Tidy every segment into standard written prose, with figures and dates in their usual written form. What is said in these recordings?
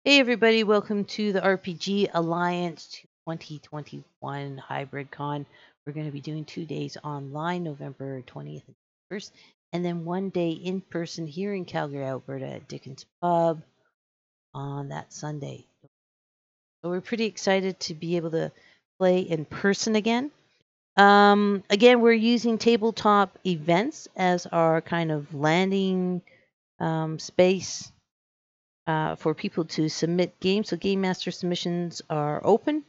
Hey everybody, welcome to the RPG Alliance 2021 Hybrid Con. We're going to be doing 2 days online, November 20th and 1st, and then 1 day in person here in Calgary, Alberta at Dickens Pub on that Sunday. So we're pretty excited to be able to play in person again. Again, we're using tabletop events as our kind of landing space for people to submit games. So Game Master submissions are open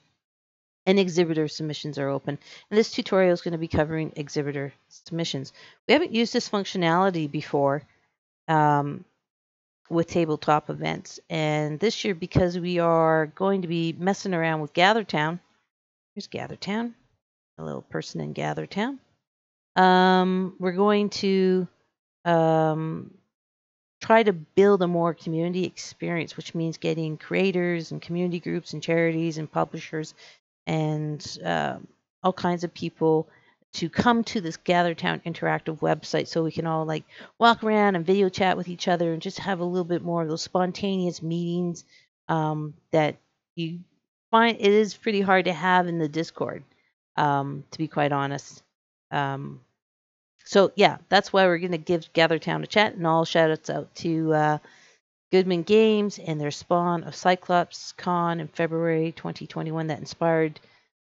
and exhibitor submissions are open. And this tutorial is going to be covering exhibitor submissions. We haven't used this functionality before with tabletop events. And this year, because we are going to be messing around with GatherTown, here's GatherTown, a little person in GatherTown. We're going to try to build a more community experience, which means getting creators and community groups and charities and publishers and all kinds of people to come to this GatherTown interactive website so we can all like walk around and video chat with each other and just have a little bit more of those spontaneous meetings that you find it is pretty hard to have in the Discord, to be quite honest. So yeah, that's why we're going to give GatherTown a chat, and all shout outs out to Goodman Games and their spawn of Cyclops Con in February 2021 that inspired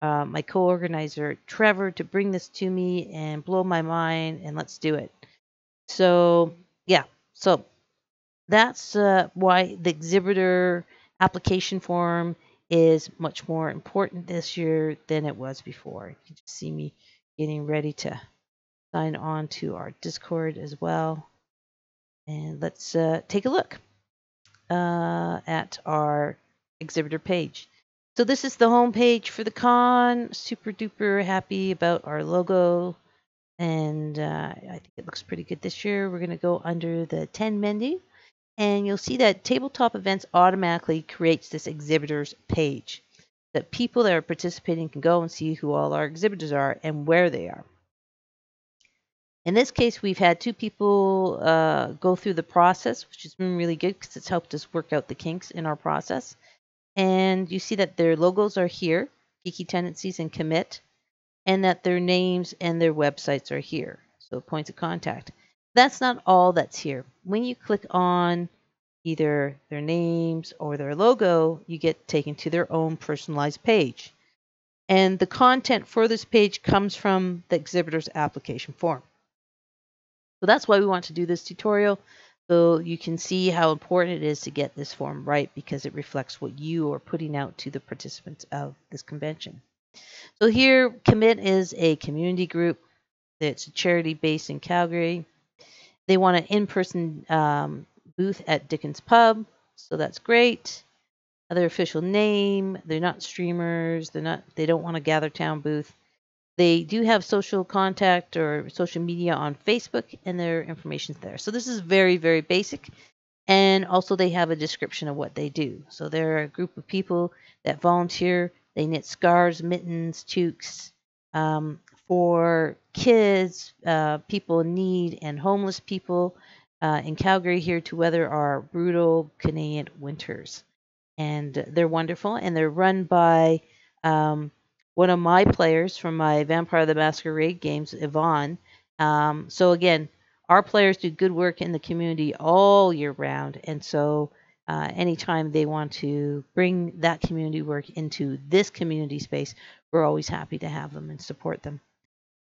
my co-organizer Trevor to bring this to me and blow my mind, and let's do it. So yeah, so that's why the exhibitor application form is much more important this year than it was before. You can just see me getting ready to sign on to our Discord as well. And let's take a look at our exhibitor page. So this is the home page for the con. Super duper happy about our logo. And I think it looks pretty good this year. We're going to go under the 10 menu. And you'll see that Tabletop Events automatically creates this exhibitors page that people that are participating can go and see who all our exhibitors are and where they are. In this case, we've had 2 people go through the process, which has been really good because it's helped us work out the kinks in our process. And you see that their logos are here, Geeky Tendencies and Commit, and that their names and their websites are here, so points of contact. That's not all that's here. When you click on either their names or their logo, you get taken to their own personalized page. And the content for this page comes from the exhibitor's application form. So that's why we want to do this tutorial, so you can see how important it is to get this form right because it reflects what you are putting out to the participants of this convention. So here, Commit is a community group. It's a charity based in Calgary. They want an in-person booth at Dickens Pub, so that's great. Their official name, they're not streamers, they don't want a GatherTown booth. They do have social contact or social media on Facebook, and their information's there. So this is very, very basic. And also they have a description of what they do. So they're a group of people that volunteer. They knit scarves, mittens, toques for kids, people in need, and homeless people in Calgary here to weather our brutal Canadian winters. And they're wonderful, and they're run by one of my players from my Vampire the Masquerade games, Yvonne. So again, our players do good work in the community all year round, and so anytime they want to bring that community work into this community space, we're always happy to have them and support them.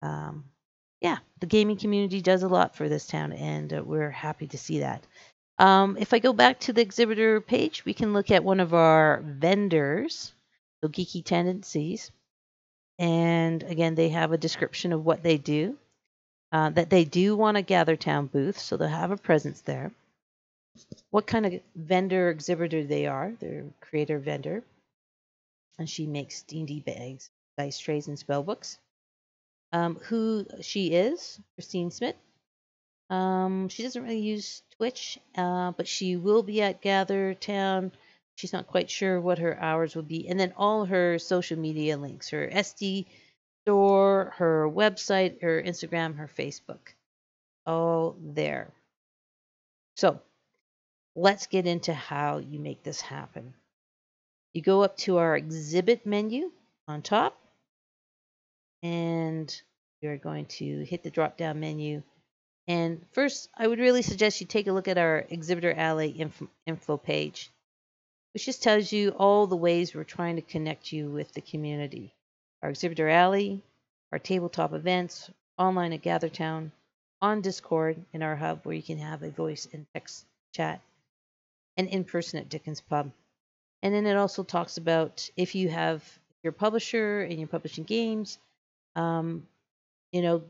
Yeah, the gaming community does a lot for this town, and we're happy to see that. If I go back to the exhibitor page, we can look at one of our vendors, so Geeky Tendencies. And again, they have a description of what they do, that they do want a GatherTown booth, so they'll have a presence there. What kind of vendor exhibitor they are, they're a creator vendor. And she makes D&D bags, dice trays, and spellbooks. Who she is, Christine Smith. She doesn't really use Twitch, but she will be at GatherTown. She's not quite sure what her hours will be. And then all her social media links, her SD store, her website, her Instagram, her Facebook, all there. So let's get into how you make this happen. You go up to our exhibit menu on top, and you're going to hit the drop down menu. And first, I would really suggest you take a look at our Exhibitor Alley info page, which just tells you all the ways we're trying to connect you with the community. Our Exhibitor Alley, our tabletop events, online at GatherTown, on Discord in our hub where you can have a voice and text chat, and in person at Dickens Pub. And then it also talks about if you have your publisher and you're publishing games, um, you know,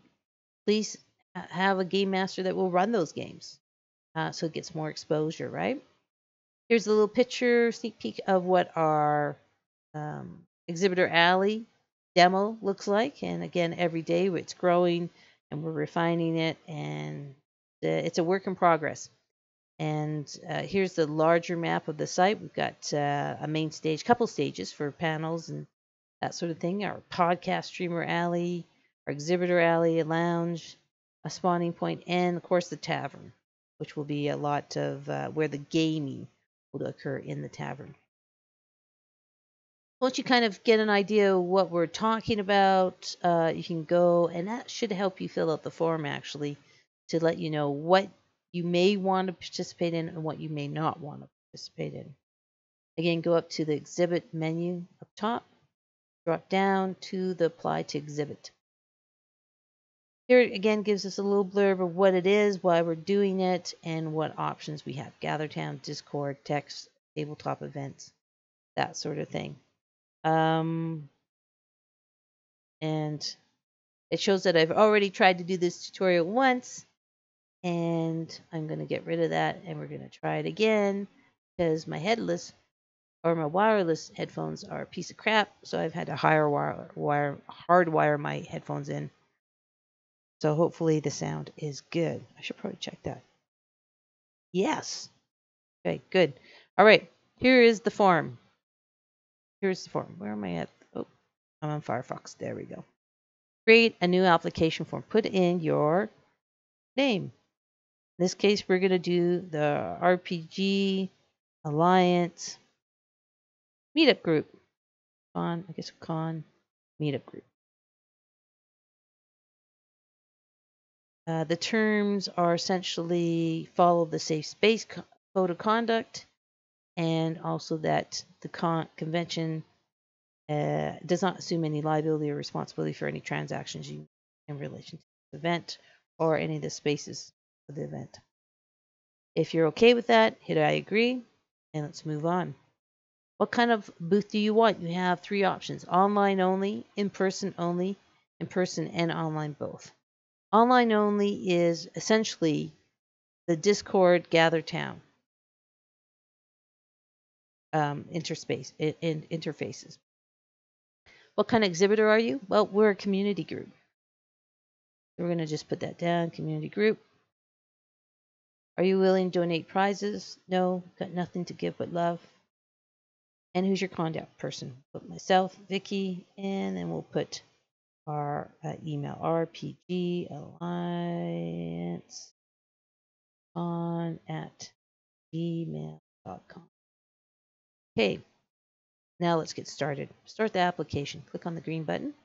please have a game master that will run those games, so it gets more exposure, right? Here's a little picture, sneak peek of what our Exhibitor Alley demo looks like. And again, every day it's growing and we're refining it, and it's a work in progress. And here's the larger map of the site. We've got a main stage, couple stages for panels and that sort of thing. Our podcast streamer alley, our exhibitor alley, a lounge, a spawning point, and of course the tavern, which will be a lot of where the gaming will occur in the tavern. Once you kind of get an idea of what we're talking about, you can go, and that should help you fill out the form actually to let you know what you may want to participate in and what you may not want to participate in. Again, go up to the exhibit menu up top, drop down to the apply to exhibit. Here it again gives us a little blurb of what it is, why we're doing it, and what options we have. GatherTown, Discord, text, tabletop events, that sort of thing. And it shows that I've already tried to do this tutorial once, and I'm going to get rid of that, and we're going to try it again because my headless or my wireless headphones are a piece of crap, so I've had to hardwire my headphones in. So hopefully the sound is good. I should probably check that. Yes. Okay, good. All right, here is the form. Here's the form. Where am I at? Oh, I'm on Firefox. There we go. Create a new application form. Put in your name. In this case, we're going to do the RPG Alliance Meetup Group. Con Meetup Group. The terms are essentially follow the safe space code of conduct, and also that the convention does not assume any liability or responsibility for any transactions you in relation to the event or any of the spaces of the event. If you're okay with that, hit I agree, and let's move on. What kind of booth do you want? You have three options: online only, in person only, in person and online both. Online only is essentially the Discord GatherTown interfaces. What kind of exhibitor are you? Well, we're a community group. So we're going to just put that down, community group. Are you willing to donate prizes? No, got nothing to give but love. And who's your contact person? Put myself, Vicky, and then we'll put our email, RPG Alliance @gmail.com. Okay, now let's get started. Start the application. Click on the green button.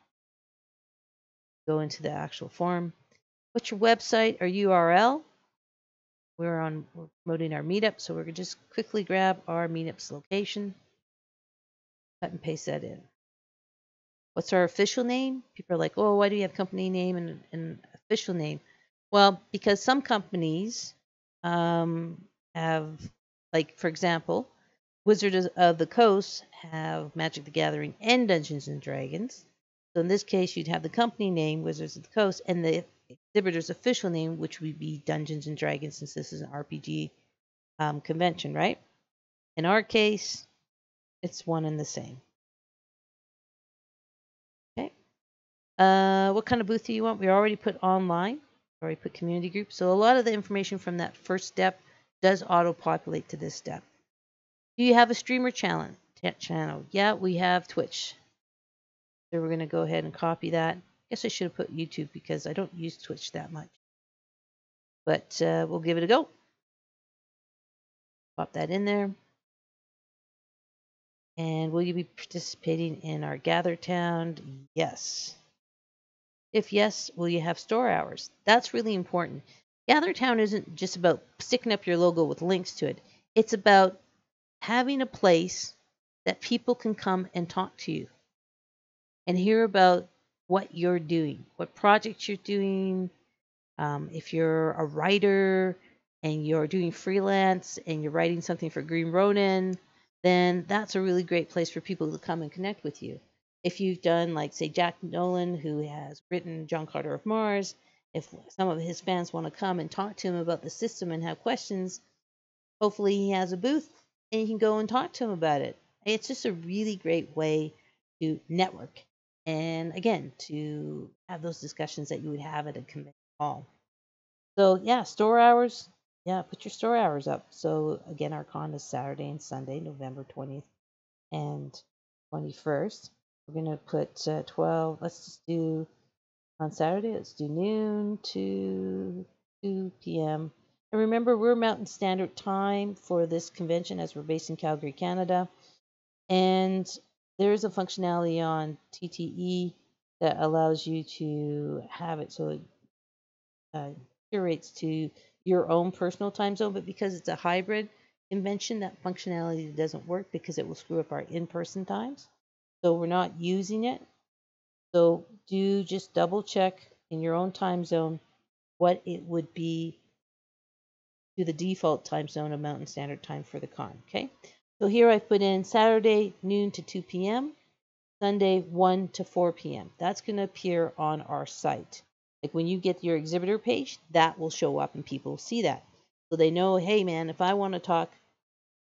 Go into the actual form. What's your website or URL? We're promoting our meetup, so we're going to just quickly grab our meetup's location, cut and paste that in. What's our official name? People are like, oh, why do you have company name and official name? Well, because some companies have, like, for example, Wizards of the Coast have Magic the Gathering and Dungeons and Dragons. So in this case, you'd have the company name, Wizards of the Coast, and the exhibitor's official name, which would be Dungeons and Dragons, since this is an RPG convention, right? In our case, it's one and the same. Okay. What kind of booth do you want? We already put online, already put community group. So a lot of the information from that first step does auto-populate to this step. Do you have a streamer channel? Yeah, we have Twitch. So we're going to go ahead and copy that. I guess I should have put YouTube because I don't use Twitch that much. But we'll give it a go. Pop that in there. And will you be participating in our Gather Town? Yes. If yes, will you have store hours? That's really important. Gather Town isn't just about sticking up your logo with links to it. It's about having a place that people can come and talk to you and hear about what you're doing, what projects you're doing. If you're a writer and you're doing freelance and you're writing something for Green Ronin, then that's a really great place for people to come and connect with you. If you've done, like, say, Jack Nolan, who has written John Carter of Mars, if some of his fans want to come and talk to him about the system and have questions, hopefully he has a booth and you can go and talk to him about it. It's just a really great way to network and, again, to have those discussions that you would have at a convention hall. So yeah, store hours. Yeah, put your store hours up. So again, our con is Saturday and Sunday, November 20th and 21st. We're gonna put 12. Let's just do on Saturday. Let's do noon to 2 p.m. And remember, we're Mountain Standard Time for this convention, as we're based in Calgary, Canada. And there is a functionality on TTE that allows you to have it so it curates to your own personal time zone, but because it's a hybrid convention, that functionality doesn't work because it will screw up our in-person times. So we're not using it. So do just double check in your own time zone what it would be to the default time zone of Mountain Standard Time for the con. Okay. So here I put in Saturday noon to 2 p.m., Sunday 1 to 4 p.m. That's going to appear on our site. Like when you get your exhibitor page, that will show up and people will see that. So they know, hey man, if I want to talk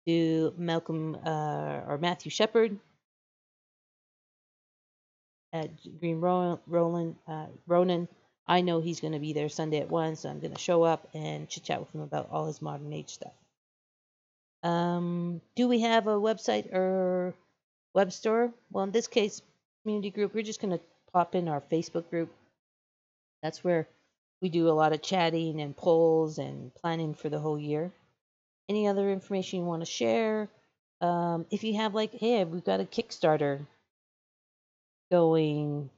to Malcolm or Matthew Shepard at Green Ronin, I know he's going to be there Sunday at 1, so I'm going to show up and chit chat with him about all his modern age stuff. Do we have a website or web store? Well, in this case, community group, we're just going to pop in our Facebook group. That's where we do a lot of chatting and polls and planning for the whole year. Any other information you want to share? If you have, like, hey, we've got a Kickstarter going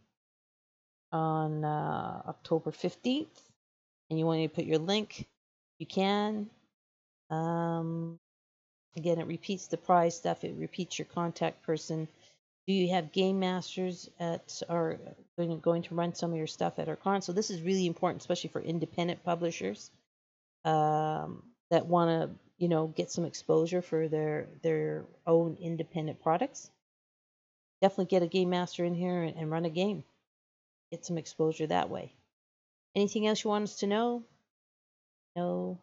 on October 15th, and you want to put your link, you can. Again, it repeats the prize stuff. It repeats your contact person. Do you have game masters that are going to run some of your stuff at our con? So this is really important, especially for independent publishers that want to, get some exposure for their own independent products. Definitely get a game master in here and run a game. Get some exposure that way. Anything else you want us to know? No,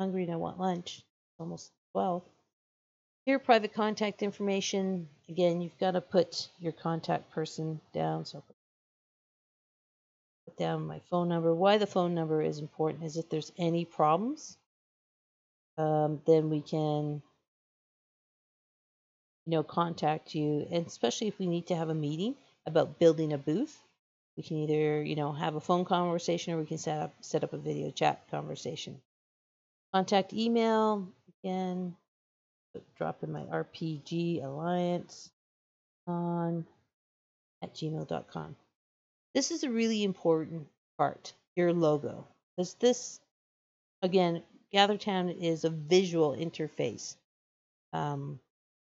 hungry and I want lunch. It's almost 12. Here, private contact information. Again, you've got to put your contact person down. So I'll put down my phone number. Why the phone number is important is if there's any problems, then we can, contact you. And especially if we need to have a meeting about building a booth, we can either, have a phone conversation or we can set up a video chat conversation. Contact email, again, drop in my RPG Alliance on at gmail.com. This is a really important part, your logo. Because this, again, GatherTown is a visual interface.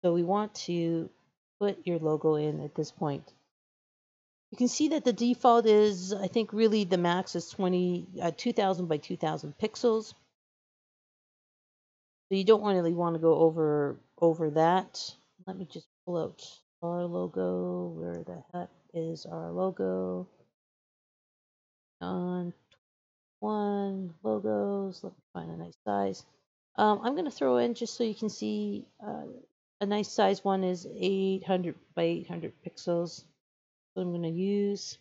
So we want to put your logo in at this point. You can see that the default is, I think really the max is 2000 by 2000 pixels. So you don't really want to go over that. Let me just pull out our logo. Where the heck is our logo? On one logos. Let me find a nice size. I'm going to throw in just so you can see a nice size one is 800 by 800 pixels. So I'm going to use.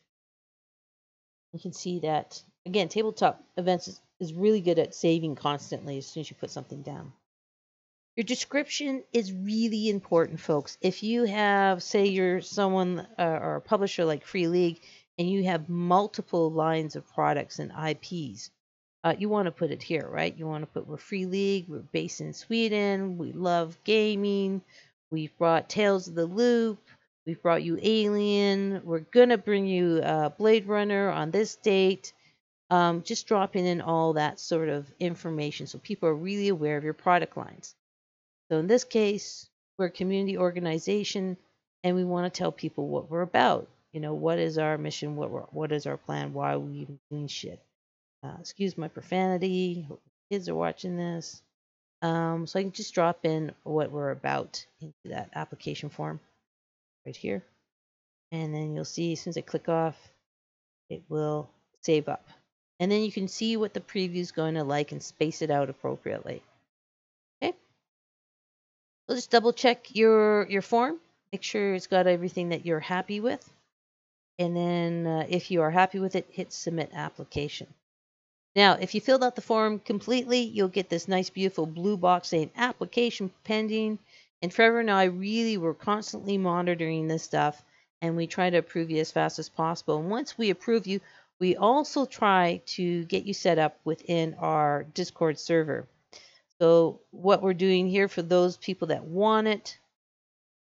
You can see that again. Tabletop events is really good at saving constantly as soon as you put something down. Your description is really important, folks. If you have, say, you're someone or a publisher like Free League, and you have multiple lines of products and IPs, you want to put it here, right? You want to put we're Free League, we're based in Sweden, we love gaming, we've brought Tales of the Loop, we've brought you Alien, we're going to bring you Blade Runner on this date. Just dropping in all that sort of information so people are really aware of your product lines. So in this case, we're a community organization and we want to tell people what we're about. You know, what is our mission? What is our plan? Why are we even doing shit? Excuse my profanity. Hope kids are watching this. So I can just drop in what we're about into that application form right here. And then you'll see as soon as I click off, it will save up. And then you can see what the preview is going to like and space it out appropriately. Okay. We'll just double check your form. Make sure it's got everything that you're happy with. And then if you are happy with it, hit submit application. Now, if you filled out the form completely, you'll get this nice, beautiful blue box saying application pending. And Trevor and I really were constantly monitoring this stuff, and we try to approve you as fast as possible. And once we approve you, we also try to get you set up within our Discord server. So what we're doing here for those people that want it,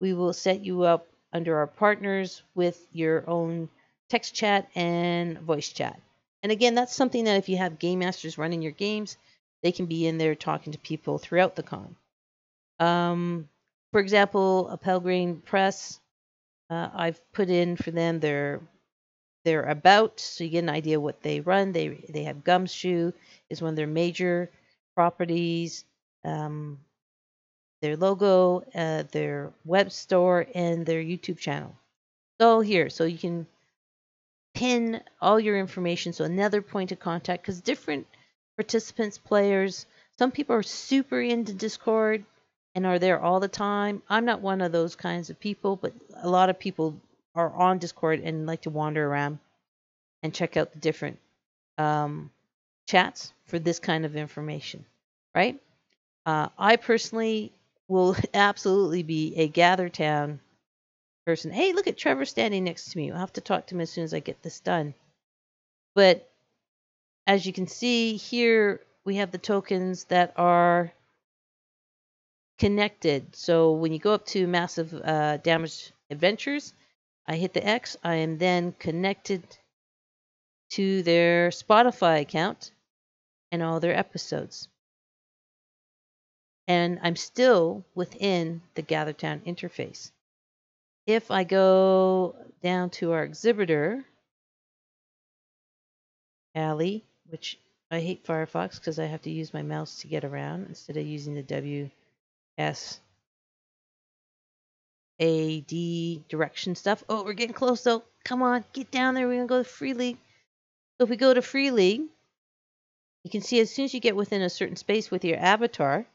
we will set you up under our partners with your own text chat and voice chat. And again, that's something that if you have game masters running your games, they can be in there talking to people throughout the con. For example, a Pelgrane Press, I've put in for them their about, so you get an idea what they run. They have Gumshoe is one of their major properties. Their logo, their web store, and their YouTube channel. So here, so you can pin all your information. So another point of contact, because different participants, players, some people are super into Discord and are there all the time. I'm not one of those kinds of people, but a lot of people are on Discord and like to wander around and check out the different chats for this kind of information, right? I personally will absolutely be a GatherTown person. Hey, look at Trevor standing next to me. I'll have to talk to him as soon as I get this done. But as you can see here, we have the tokens that are connected. So when you go up to Massive Damage Adventures, I hit the X. I am then connected to their Spotify account and all their episodes. And I'm still within the GatherTown interface. If I go down to our exhibitor alley, which I hate Firefox because I have to use my mouse to get around instead of using the WSAD direction stuff. Oh, we're getting close though. Come on, get down there. We're going to go to Free League. So if we go to Free League, you can see as soon as you get within a certain space with your avatar,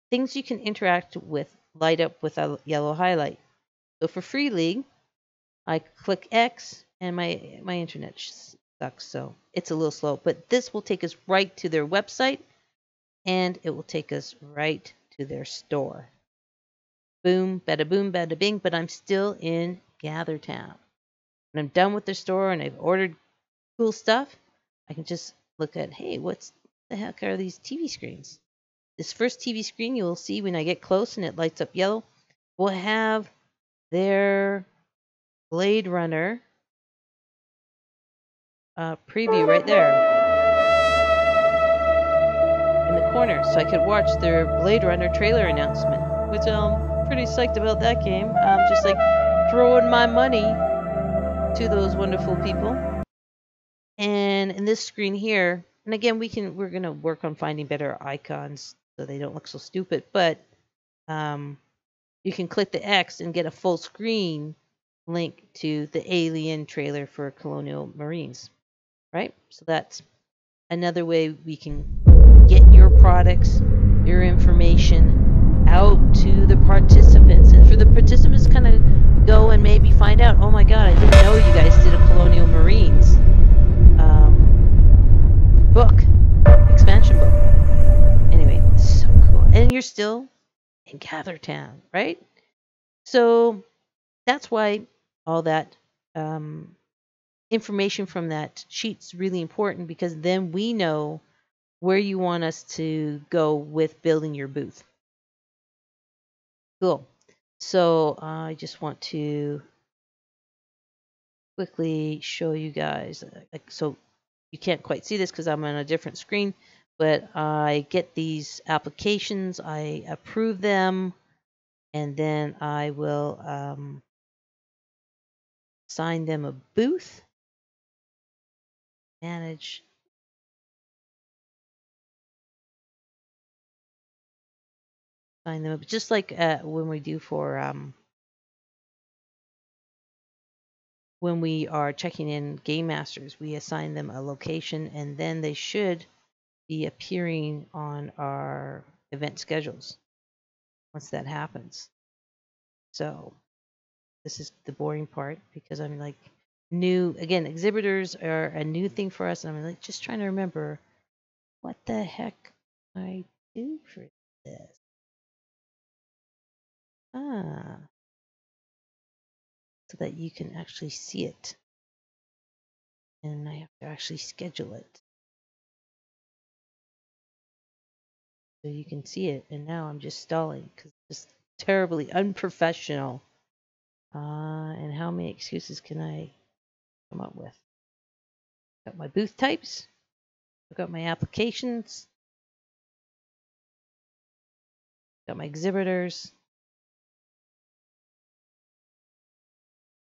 things you can interact with light up with a yellow highlight. So for Free League, I click X and my internet sucks, so it's a little slow. But this will take us right to their website and it will take us right to their store. Boom, bada bing, but I'm still in GatherTown. When I'm done with their store and I've ordered cool stuff, I can just look at, hey, what's the heck are these TV screens? This first TV screen you'll see when I get close and it lights up yellow will have their Blade Runner preview right there in the corner. So I could watch their Blade Runner trailer announcement, which I'm pretty psyched about that game. I'm just like throwing my money to those wonderful people. And in this screen here, and again, we're going to work on finding better icons so they don't look so stupid, but you can click the X and get a full screen link to the Alien trailer for Colonial Marines, right? So that's another way we can get your products, your information out to the participants. And for the participants kind of go and maybe find out, oh my God, I didn't know you guys did a Colonial Marines book, expansion book. Anyway, so cool. And you're still in GatherTown, right? So that's why all that information from that sheet's really important, because then we know where you want us to go with building your booth. Cool. So I just want to quickly show you guys. So you can't quite see this because I'm on a different screen, but I get these applications, I approve them, and then I will assign them a booth, manage. Assign them, just like when we do for when we are checking in Game Masters, we assign them a location, and then they should be appearing on our event schedules once that happens. So this is the boring part, because I'm like new again. Exhibitors are a new thing for us, and I'm like just trying to remember what the heck I do for this. So that you can actually see it, and I have to actually schedule it so you can see it. And now I'm just stalling because it's just terribly unprofessional. And how many excuses can I come up with? Got my booth types. I've got my applications. Got my exhibitors.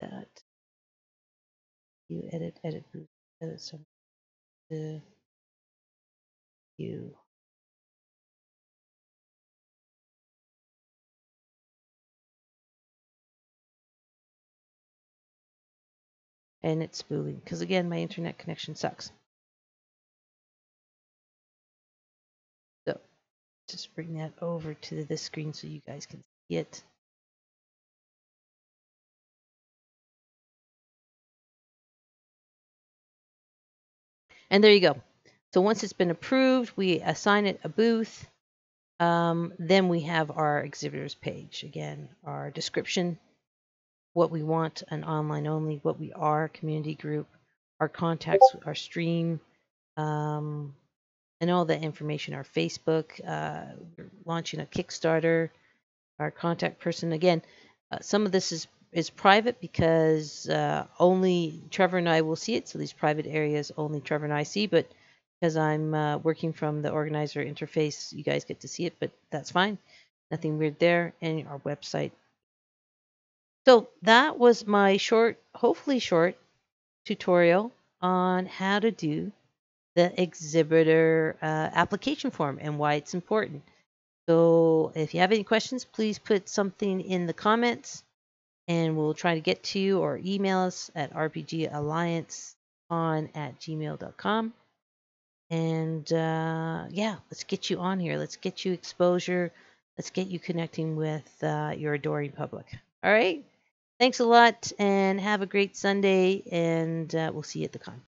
That you edit booth, edit some you. And it's spooling because again my internet connection sucks. So just bring that over to this screen so you guys can see it. And there you go. So once it's been approved, we assign it a booth. Then we have our exhibitors page. Again, our description, what we want, an online only, what we are, community group, our contacts, our stream, and all that information, our Facebook, we're launching a Kickstarter, our contact person. Again, some of this is private because only Trevor and I will see it. So these private areas only Trevor and I see, but because I'm working from the organizer interface, you guys get to see it, but that's fine. Nothing weird there. And our website. So that was my short, hopefully short, tutorial on how to do the exhibitor application form and why it's important. So if you have any questions, please put something in the comments and we'll try to get to you, or email us at rpgalliancecon@gmail.com. And yeah, let's get you on here. Let's get you exposure. Let's get you connecting with your adoring public. All right. Thanks a lot and have a great Sunday, and we'll see you at the con.